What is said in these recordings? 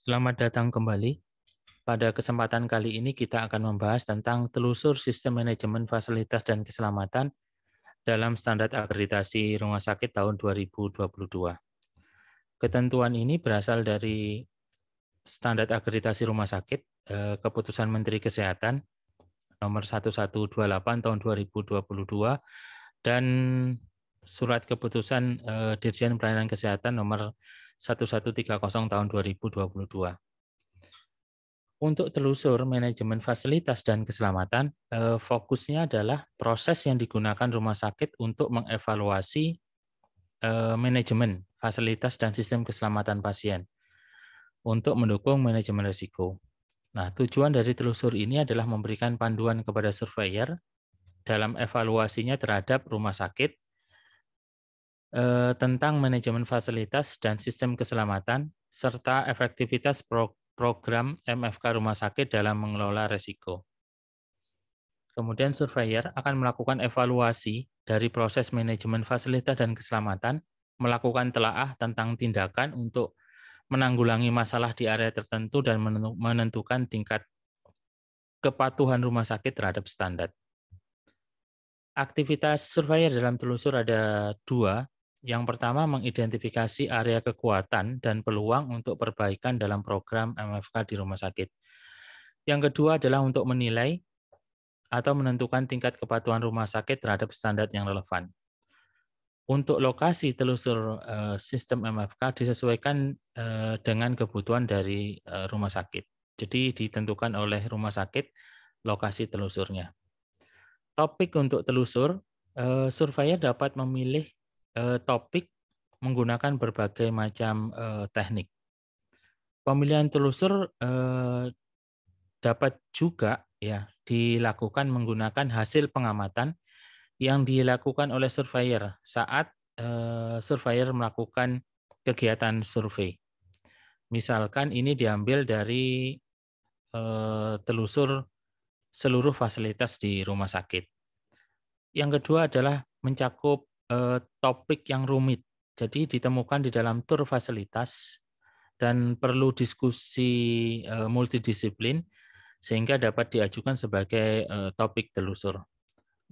Selamat datang kembali. Pada kesempatan kali ini kita akan membahas tentang telusur sistem manajemen fasilitas dan keselamatan dalam standar akreditasi rumah sakit tahun 2022. Ketentuan ini berasal dari standar akreditasi rumah sakit, Keputusan Menteri Kesehatan nomor 1128 tahun 2022 dan Surat Keputusan Dirjen Pelayanan Kesehatan nomor 1130 tahun 2022. Untuk telusur manajemen fasilitas dan keselamatan, fokusnya adalah proses yang digunakan rumah sakit untuk mengevaluasi manajemen fasilitas dan sistem keselamatan pasien untuk mendukung manajemen risiko. Nah, tujuan dari telusur ini adalah memberikan panduan kepada surveyor dalam evaluasinya terhadap rumah sakit tentang manajemen fasilitas dan sistem keselamatan serta efektivitas program MFK rumah sakit dalam mengelola risiko. Kemudian surveyor akan melakukan evaluasi dari proses manajemen fasilitas dan keselamatan, melakukan telaah tentang tindakan untuk menanggulangi masalah di area tertentu dan menentukan tingkat kepatuhan rumah sakit terhadap standar. Aktivitas surveyor dalam telusur ada dua. Yang pertama, mengidentifikasi area kekuatan dan peluang untuk perbaikan dalam program MFK di rumah sakit. Yang kedua adalah untuk menilai atau menentukan tingkat kepatuhan rumah sakit terhadap standar yang relevan. Untuk lokasi telusur sistem MFK disesuaikan dengan kebutuhan dari rumah sakit. Jadi ditentukan oleh rumah sakit lokasi telusurnya. Topik untuk telusur, surveyor dapat memilih topik menggunakan berbagai macam teknik. Pemilihan telusur dapat juga dilakukan menggunakan hasil pengamatan yang dilakukan oleh surveyor saat surveyor melakukan kegiatan survei. Misalkan ini diambil dari telusur seluruh fasilitas di rumah sakit. Yang kedua adalah mencakup topik yang rumit. Jadi ditemukan di dalam tur fasilitas dan perlu diskusi multidisiplin sehingga dapat diajukan sebagai topik telusur.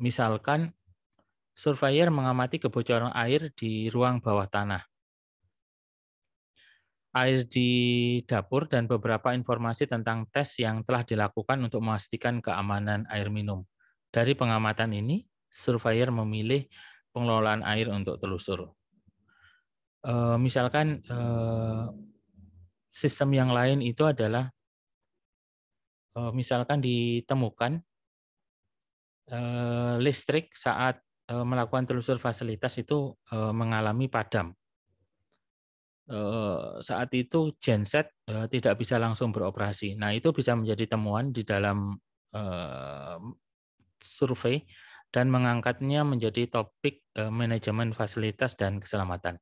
Misalkan surveyor mengamati kebocoran air di ruang bawah tanah, air di dapur, dan beberapa informasi tentang tes yang telah dilakukan untuk memastikan keamanan air minum. Dari pengamatan ini, surveyor memilih pengelolaan air untuk telusur. Misalkan sistem yang lain itu adalah misalkan ditemukan listrik saat melakukan telusur fasilitas itu mengalami padam. Saat itu genset tidak bisa langsung beroperasi. Nah, itu bisa menjadi temuan di dalam survei dan mengangkatnya menjadi topik manajemen fasilitas dan keselamatan.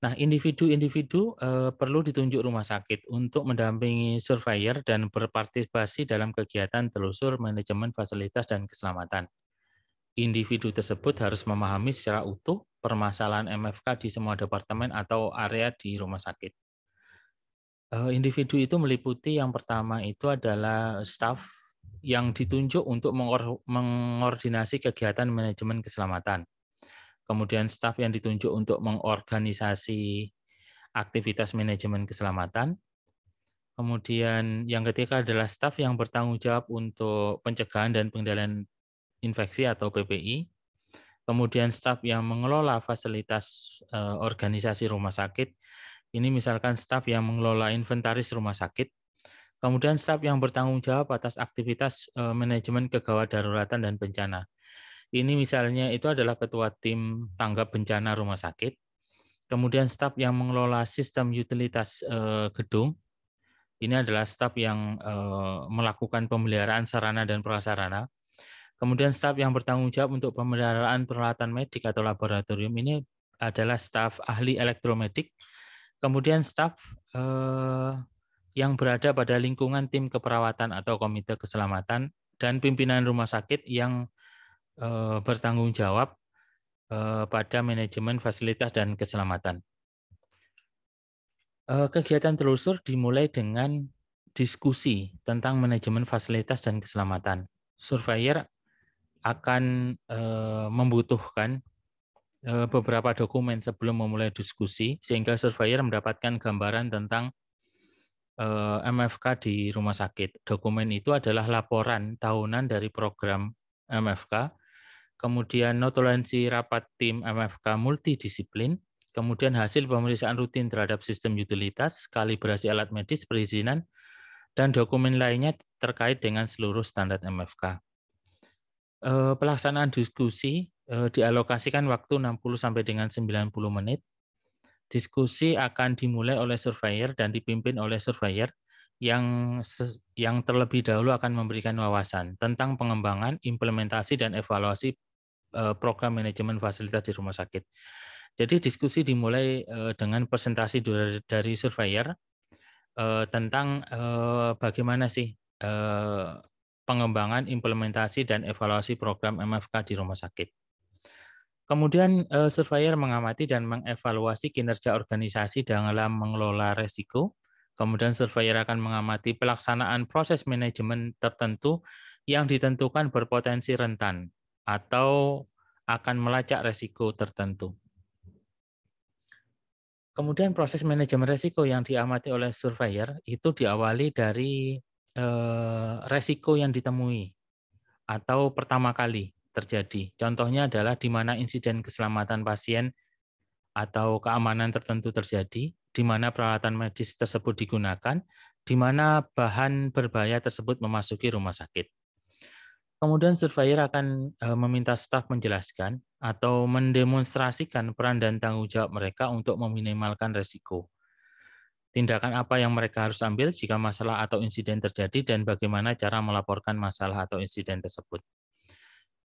Nah, individu-individu perlu ditunjuk rumah sakit untuk mendampingi surveyor dan berpartisipasi dalam kegiatan telusur manajemen fasilitas dan keselamatan. Individu tersebut harus memahami secara utuh permasalahan MFK di semua departemen atau area di rumah sakit. Individu itu meliputi yang pertama itu adalah staf yang ditunjuk untuk mengordinasi kegiatan manajemen keselamatan. Kemudian staf yang ditunjuk untuk mengorganisasi aktivitas manajemen keselamatan. Kemudian yang ketiga adalah staf yang bertanggung jawab untuk pencegahan dan pengendalian infeksi atau PPI. Kemudian staf yang mengelola fasilitas organisasi rumah sakit. Ini misalkan staf yang mengelola inventaris rumah sakit. Kemudian staf yang bertanggung jawab atas aktivitas manajemen kegawat daruratan dan bencana. Ini misalnya itu adalah ketua tim tanggap bencana rumah sakit. Kemudian staf yang mengelola sistem utilitas gedung. Ini adalah staf yang melakukan pemeliharaan sarana dan prasarana. Kemudian staf yang bertanggung jawab untuk pemeliharaan peralatan medik atau laboratorium ini adalah staf ahli elektromedik. Kemudian staf yang berada pada lingkungan tim keperawatan atau komite keselamatan dan pimpinan rumah sakit yang bertanggung jawab pada manajemen fasilitas dan keselamatan. Kegiatan telusur dimulai dengan diskusi tentang manajemen fasilitas dan keselamatan. Surveyor akan membutuhkan beberapa dokumen sebelum memulai diskusi, sehingga surveyor mendapatkan gambaran tentang MFK di rumah sakit. Dokumen itu adalah laporan tahunan dari program MFK, kemudian notulensi rapat tim MFK multidisiplin, kemudian hasil pemeriksaan rutin terhadap sistem utilitas, kalibrasi alat medis, perizinan, dan dokumen lainnya terkait dengan seluruh standar MFK. Pelaksanaan diskusi dialokasikan waktu 60 sampai dengan 90 menit. Diskusi akan dimulai oleh surveyor dan dipimpin oleh surveyor yang terlebih dahulu akan memberikan wawasan tentang pengembangan, implementasi, dan evaluasi program manajemen fasilitas di rumah sakit. Jadi diskusi dimulai dengan presentasi dari surveyor tentang bagaimana sih pengembangan, implementasi, dan evaluasi program MFK di rumah sakit. Kemudian surveyor mengamati dan mengevaluasi kinerja organisasi dalam mengelola resiko. Kemudian surveyor akan mengamati pelaksanaan proses manajemen tertentu yang ditentukan berpotensi rentan atau akan melacak resiko tertentu. Kemudian proses manajemen resiko yang diamati oleh surveyor itu diawali dari resiko yang ditemui atau pertama kali terjadi. Contohnya adalah di mana insiden keselamatan pasien atau keamanan tertentu terjadi, di mana peralatan medis tersebut digunakan, di mana bahan berbahaya tersebut memasuki rumah sakit. Kemudian surveyor akan meminta staf menjelaskan atau mendemonstrasikan peran dan tanggung jawab mereka untuk meminimalkan risiko. Tindakan apa yang mereka harus ambil jika masalah atau insiden terjadi dan bagaimana cara melaporkan masalah atau insiden tersebut.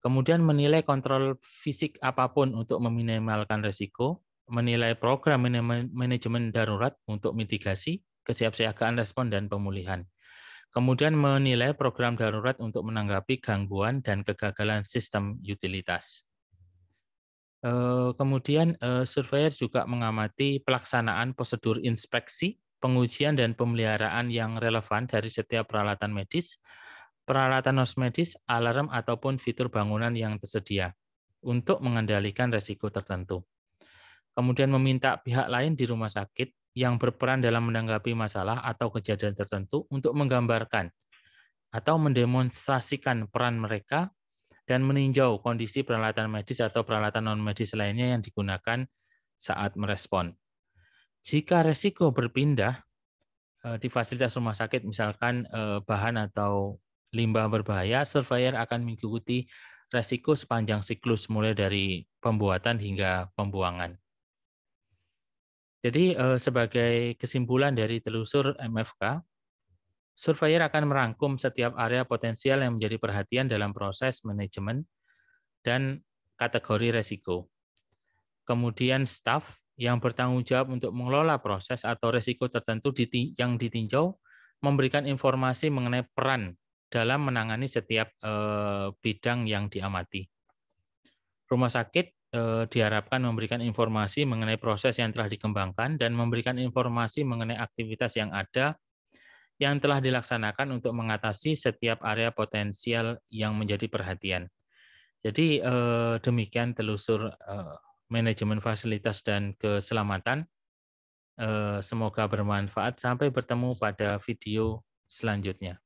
Kemudian menilai kontrol fisik apapun untuk meminimalkan risiko, menilai program manajemen darurat untuk mitigasi, kesiapsiagaan respon, dan pemulihan. Kemudian menilai program darurat untuk menanggapi gangguan dan kegagalan sistem utilitas. Kemudian surveyor juga mengamati pelaksanaan prosedur inspeksi, pengujian, dan pemeliharaan yang relevan dari setiap peralatan medis, peralatan non-medis, alarm, ataupun fitur bangunan yang tersedia untuk mengendalikan risiko tertentu. Kemudian meminta pihak lain di rumah sakit yang berperan dalam menanggapi masalah atau kejadian tertentu untuk menggambarkan atau mendemonstrasikan peran mereka dan meninjau kondisi peralatan medis atau peralatan non-medis lainnya yang digunakan saat merespon. Jika risiko berpindah di fasilitas rumah sakit, misalkan bahan atau limbah berbahaya, surveyor akan mengikuti risiko sepanjang siklus mulai dari pembuatan hingga pembuangan. Jadi sebagai kesimpulan dari telusur MFK, surveyor akan merangkum setiap area potensial yang menjadi perhatian dalam proses manajemen dan kategori risiko. Kemudian staf yang bertanggung jawab untuk mengelola proses atau risiko tertentu yang ditinjau memberikan informasi mengenai peran dalam menangani setiap bidang yang diamati. Rumah sakit diharapkan memberikan informasi mengenai proses yang telah dikembangkan dan memberikan informasi mengenai aktivitas yang ada yang telah dilaksanakan untuk mengatasi setiap area potensial yang menjadi perhatian. Jadi demikian telusur manajemen fasilitas dan keselamatan. Semoga bermanfaat. Sampai bertemu pada video selanjutnya.